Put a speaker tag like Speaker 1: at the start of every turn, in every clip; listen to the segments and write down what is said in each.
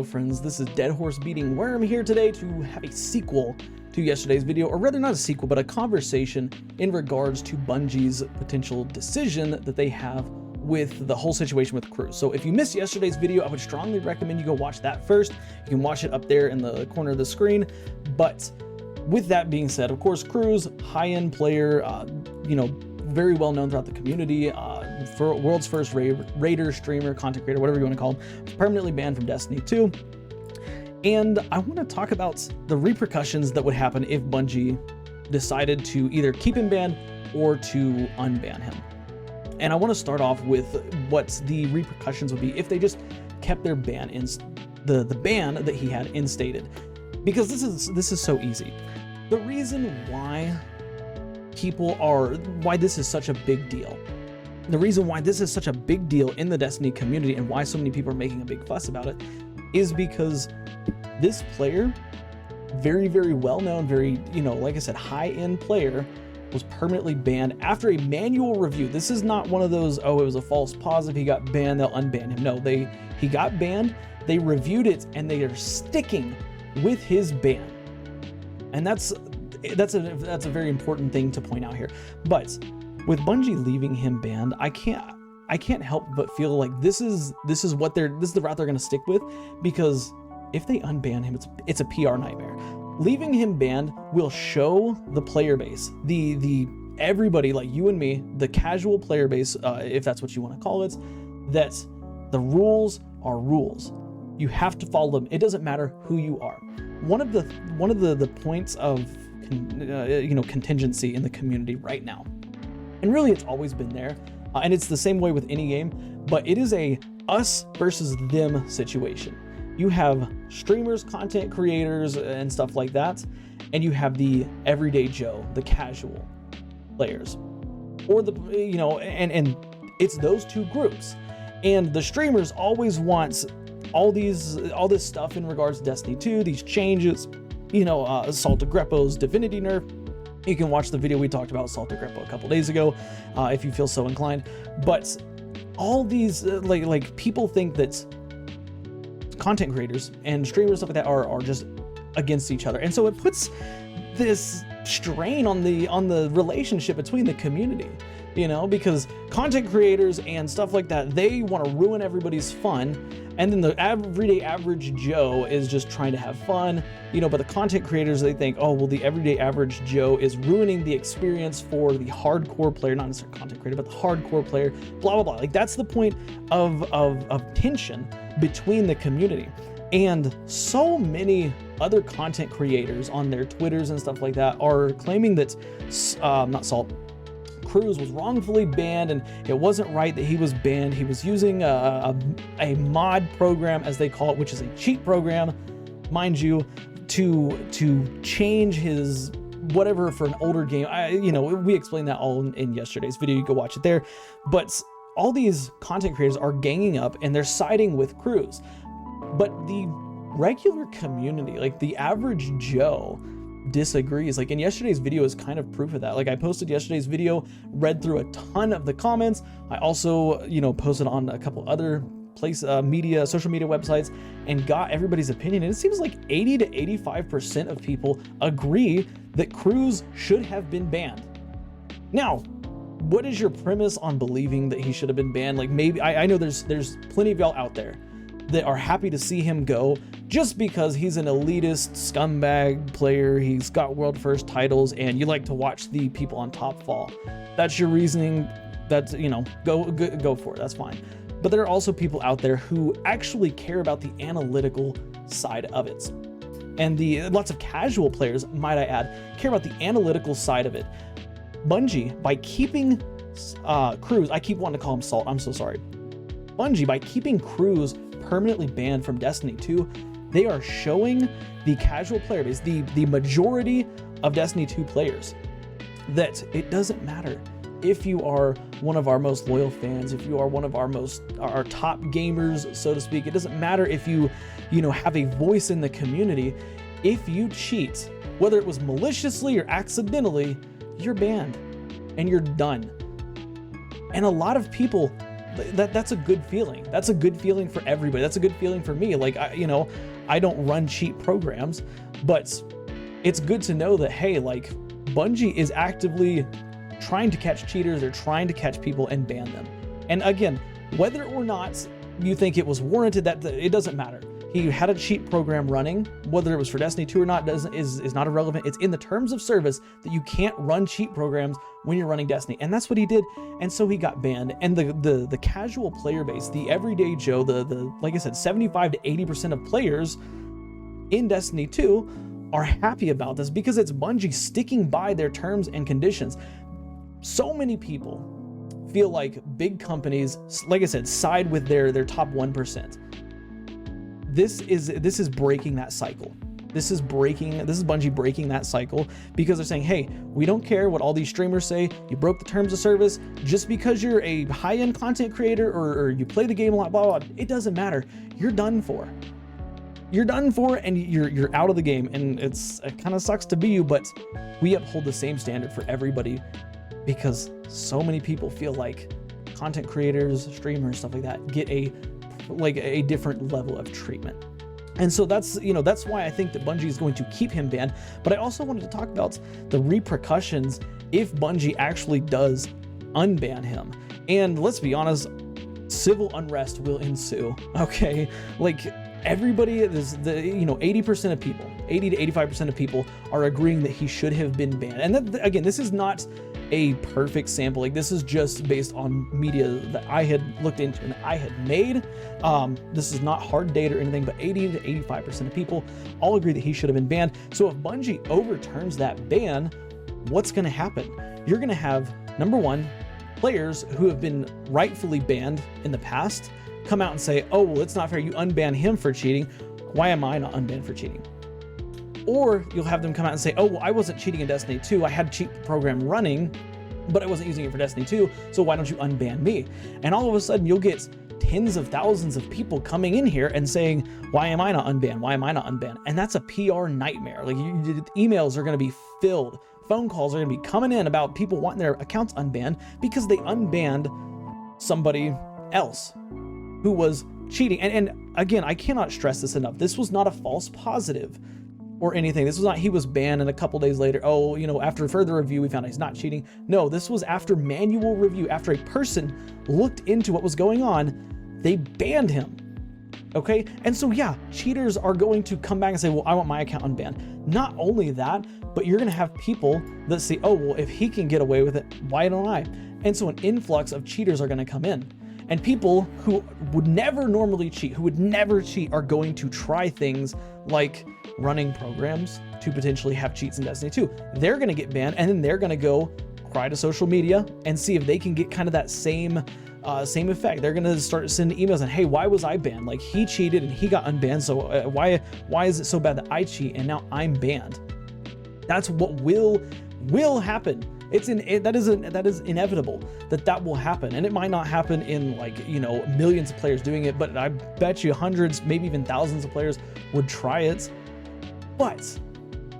Speaker 1: friends, this is Dead Horse Beating Worm here today to have a sequel to yesterday's video, or rather not a sequel, but a conversation in regards to Bungie's potential decision that they have with the whole situation with Cruz. So if you missed yesterday's video, I would strongly recommend you go watch that first. You can watch it up there in the corner of the screen. But with that being said, of course, Cruz, high-end player, very well known throughout the community, for world's first raider, streamer, content creator, whatever you want to call him, was permanently banned from Destiny 2. And I want to talk about the repercussions that would happen if Bungie decided to either keep him banned or to unban him. And I want to start off with what the repercussions would be if they just kept their ban in the ban that he had instated, because this is so easy. The reason why this is such a big deal, the reason why this is such a big deal in the Destiny community and why so many people are making a big fuss about it is because this player, very, very well known, very, like I said, high-end player, was permanently banned after a manual review. This is not one of those, oh, it was a false positive, he got banned, they'll unban him. No, he got banned, they reviewed it, and they are sticking with his ban. And that's a very important thing to point out here. But with Bungie leaving him banned, I can't help but feel like this is the route they're going to stick with, because if they unban him, it's a PR nightmare. Leaving him banned will show the player base, the everybody like you and me, the casual player base, if that's what you want to call it, that the rules are rules. You have to follow them. It doesn't matter who you are. One of the points of contingency in the community right now, and really it's always been there, and it's the same way with any game, but it is a us versus them situation. You have streamers, content creators, and stuff like that, and you have the everyday Joe, the casual players, or and it's those two groups. And the streamers always want all this stuff in regards to Destiny 2, these changes, Assault of Greppo's Divinity nerf. You can watch the video we talked about Assault of Greppo a couple days ago, if you feel so inclined. But all these like people think that content creators and streamers, stuff like that, are just against each other, and so it puts this strain on the relationship between the community, because content creators and stuff like that, they want to ruin everybody's fun, and then the everyday average Joe is just trying to have fun, but the content creators, they think, oh well, the everyday average Joe is ruining the experience for the hardcore player, not necessarily content creator, but the hardcore player, blah blah blah. Like, that's the point of tension between the community. And so many other content creators on their Twitters and stuff like that are claiming that Cruz was wrongfully banned, and it wasn't right that he was banned. He was using a mod program, as they call it, which is a cheat program, mind you, to change his whatever for an older game. We explained that all in yesterday's video. You go watch it there. But all these content creators are ganging up and they're siding with Cruz. But the regular community, like the average Joe, disagrees. Like, in yesterday's video is kind of proof of that. Like, I posted yesterday's video, read through a ton of the comments. I also, posted on a couple other social media websites and got everybody's opinion. And it seems like 80 to 85% of people agree that Cruz should have been banned. Now, what is your premise on believing that he should have been banned? Like, maybe I know there's plenty of y'all out there that are happy to see him go just because he's an elitist scumbag player. He's got world first titles and you like to watch the people on top fall. That's your reasoning. That's, go for it. That's fine. But there are also people out there who actually care about the analytical side of it. And lots of casual players, might I add, care about the analytical side of it. Bungie, by keeping Cruz, I keep wanting to call him Salt, I'm so sorry. Bungie, by keeping Cruz permanently banned from Destiny 2, they are showing the casual player base, the majority of Destiny 2 players, that it doesn't matter if you are one of our most loyal fans, if you are one of our top gamers, so to speak. It doesn't matter if you have a voice in the community. If you cheat, whether it was maliciously or accidentally, you're banned and you're done. And a lot of people that's a good feeling. That's a good feeling for everybody. That's a good feeling for me. Like, I don't run cheat programs, but it's good to know that, hey, like, Bungie is actively trying to catch cheaters. They're trying to catch people and ban them. And again, whether or not you think it was warranted, that it doesn't matter. He had a cheat program running, whether it was for Destiny 2 or not is not irrelevant. It's in the terms of service that you can't run cheat programs when you're running Destiny, and that's what he did. And so he got banned. And the casual player base, the everyday Joe, the like I said, 75 to 80% of players in Destiny 2 are happy about this because it's Bungie sticking by their terms and conditions. So many people feel like big companies, like I said, side with their top 1%. This is breaking that cycle. This is Bungie breaking that cycle because they're saying, hey, we don't care what all these streamers say. You broke the terms of service just because you're a high-end content creator or you play the game a lot, blah, blah, blah. It doesn't matter. You're done for. You're done for, and you're out of the game. And it kind of sucks to be you, but we uphold the same standard for everybody because so many people feel like content creators, streamers, stuff like that get a different level of treatment. And so that's why I think that Bungie is going to keep him banned. But I also wanted to talk about the repercussions if Bungie actually does unban him. And let's be honest, civil unrest will ensue. Okay, like everybody is 80% of people, 80 to 85% of people are agreeing that he should have been banned. And that, again, this is not a perfect sample. Like, this is just based on media that I had looked into and I had made. This is not hard data or anything, but 80 to 85% of people all agree that he should have been banned. So if Bungie overturns that ban, what's going to happen? You're going to have, number one, players who have been rightfully banned in the past come out and say, oh, well, it's not fair. You unban him for cheating. Why am I not unbanned for cheating? Or you'll have them come out and say, oh, well, I wasn't cheating in Destiny 2. I had a cheat program running, but I wasn't using it for Destiny 2. So why don't you unban me? And all of a sudden you'll get tens of thousands of people coming in here and saying, why am I not unbanned? Why am I not unbanned? And that's a PR nightmare. Like, emails are going to be filled. Phone calls are going to be coming in about people wanting their accounts unbanned because they unbanned somebody else who was cheating. And again, I cannot stress this enough. This was not a false positive or anything. This was not, he was banned and a couple days later, oh, after further review, we found out he's not cheating. No, this was after manual review. After a person looked into what was going on, they banned him. Okay. And so, yeah, cheaters are going to come back and say, well, I want my account unbanned. Not only that, but you're going to have people that say, oh, well, if he can get away with it, why don't I? And so an influx of cheaters are going to come in. And people who would never normally cheat, who would never cheat, are going to try things like running programs to potentially have cheats in Destiny 2. They're going to get banned, and then they're going to go cry to social media and see if they can get kind of that same effect. They're going to start sending emails and, hey, why was I banned? Like, he cheated and he got unbanned, so why is it so bad that I cheat and now I'm banned? That's what will happen. That is inevitable that will happen. And it might not happen in millions of players doing it, but I bet you hundreds, maybe even thousands of players would try it. But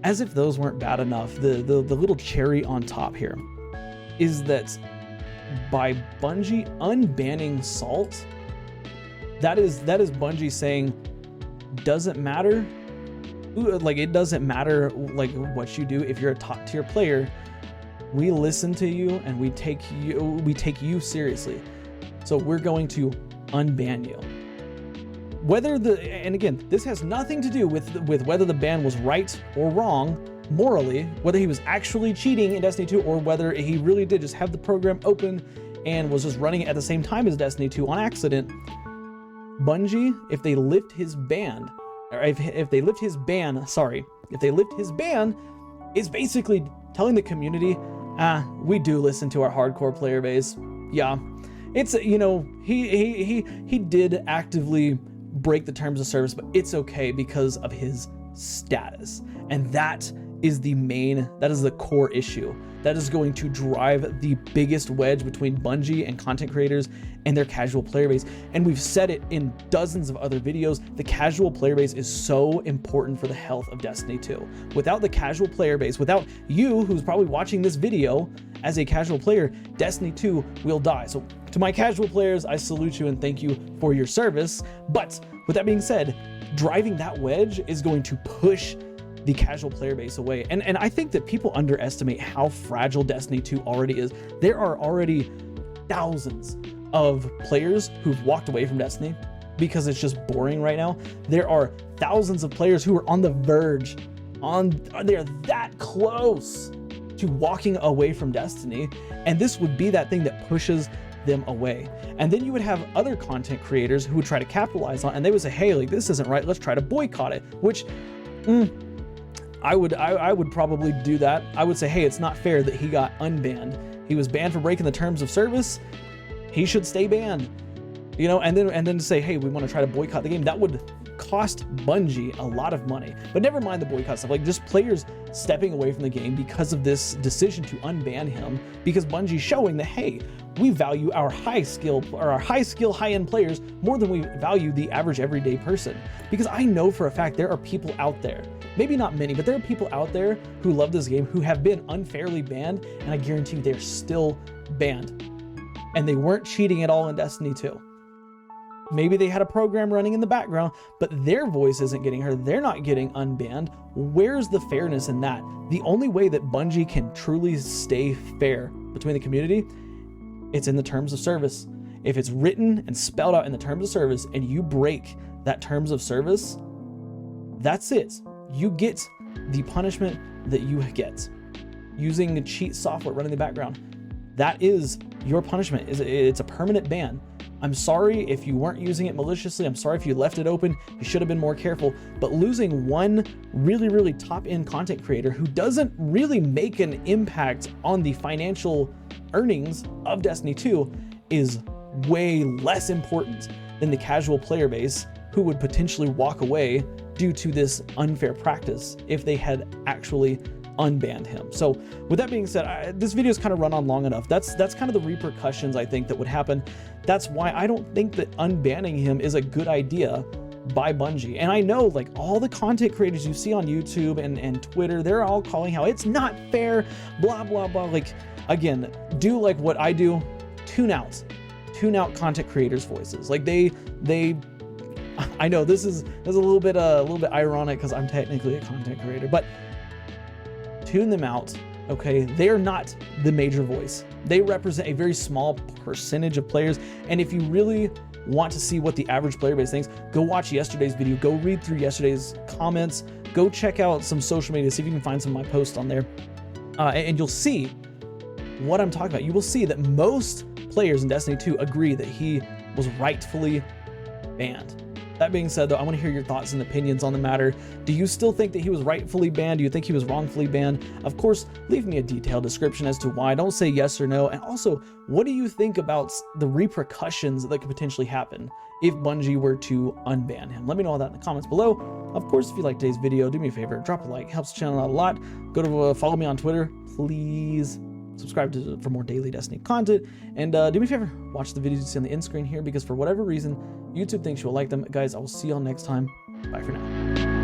Speaker 1: as if those weren't bad enough, the little cherry on top here is that by Bungie unbanning Salt, that is Bungie saying, doesn't matter, like, it doesn't matter like what you do. If you're a top tier player, we listen to you and we take you seriously. So we're going to unban you. And again, this has nothing to do with whether the ban was right or wrong morally, whether he was actually cheating in Destiny 2 or whether he really did just have the program open and was just running it at the same time as Destiny 2 on accident. Bungie, if they lift his ban, is basically telling the community, we do listen to our hardcore player base. Yeah, it's, he did actively break the terms of service, but it's okay because of his status. And that is the core issue. That is going to drive the biggest wedge between Bungie and content creators and their casual player base. And we've said it in dozens of other videos, the casual player base is so important for the health of Destiny 2. Without the casual player base, without you, who's probably watching this video as a casual player, Destiny 2 will die. So to my casual players, I salute you and thank you for your service. But with that being said, driving that wedge is going to push the casual player base away. And I think that people underestimate how fragile Destiny 2 already is. There are already thousands of players who've walked away from Destiny because it's just boring right now. There are thousands of players who are on the verge, they're that close to walking away from Destiny. And this would be that thing that pushes them away. And then you would have other content creators who would try to capitalize on, and they would say, hey, like, this isn't right, let's try to boycott it, which I would probably do that. I would say, hey, it's not fair that he got unbanned. He was banned for breaking the terms of service. He should stay banned, you know, and then say, hey, we want to try to boycott the game. That would cost Bungie a lot of money. But never mind the boycott stuff, like just players stepping away from the game because of this decision to unban him, because Bungie's showing that, hey, we value our high skill, high-end players more than we value the average everyday person. Because I know for a fact there are people out there, maybe not many, but there are people out there who love this game who have been unfairly banned, and I guarantee you they're still banned. And they weren't cheating at all in Destiny 2. Maybe they had a program running in the background, but their voice isn't getting heard. They're not getting unbanned. Where's the fairness in that? The only way that Bungie can truly stay fair between the community, it's in the terms of service. If it's written and spelled out in the terms of service and you break that terms of service, that's it. You get the punishment that you get. Using cheat software running in the background, that is your punishment. It's a permanent ban. I'm sorry if you weren't using it maliciously. I'm sorry if you left it open. You should have been more careful. But losing one really, really top-end content creator who doesn't really make an impact on the financial earnings of Destiny 2 is way less important than the casual player base who would potentially walk away due to this unfair practice if they had actually unbanned him. So with that being said, this video is kind of run on long enough. That's kind of the repercussions I think that would happen. That's why I don't think that unbanning him is a good idea by Bungie. And I know like all the content creators you see on YouTube and Twitter, they're all calling how it's not fair, blah, blah, blah. Like, again, do like what I do, tune out content creators' voices. Like I know this is a little bit ironic because I'm technically a content creator, but tune them out, okay? They are not the major voice. They represent a very small percentage of players, and if you really want to see what the average player base thinks, go watch yesterday's video, go read through yesterday's comments, go check out some social media, see if you can find some of my posts on there, and you'll see what I'm talking about. You will see that most players in Destiny 2 agree that he was rightfully banned. That being said, though, I want to hear your thoughts and opinions on the matter. Do you still think that he was rightfully banned? Do you think he was wrongfully banned? Of course, leave me a detailed description as to why. Don't say yes or no. And also, what do you think about the repercussions that could potentially happen if Bungie were to unban him? Let me know all that in the comments below. Of course, if you like today's video, do me a favor, drop a like. It helps the channel out a lot. Go to follow me on Twitter, please. Subscribe for more daily Destiny content, and do me a favor, watch the videos you see on the end screen here, because for whatever reason YouTube thinks you'll like them. Guys, I will see y'all next time. Bye for now.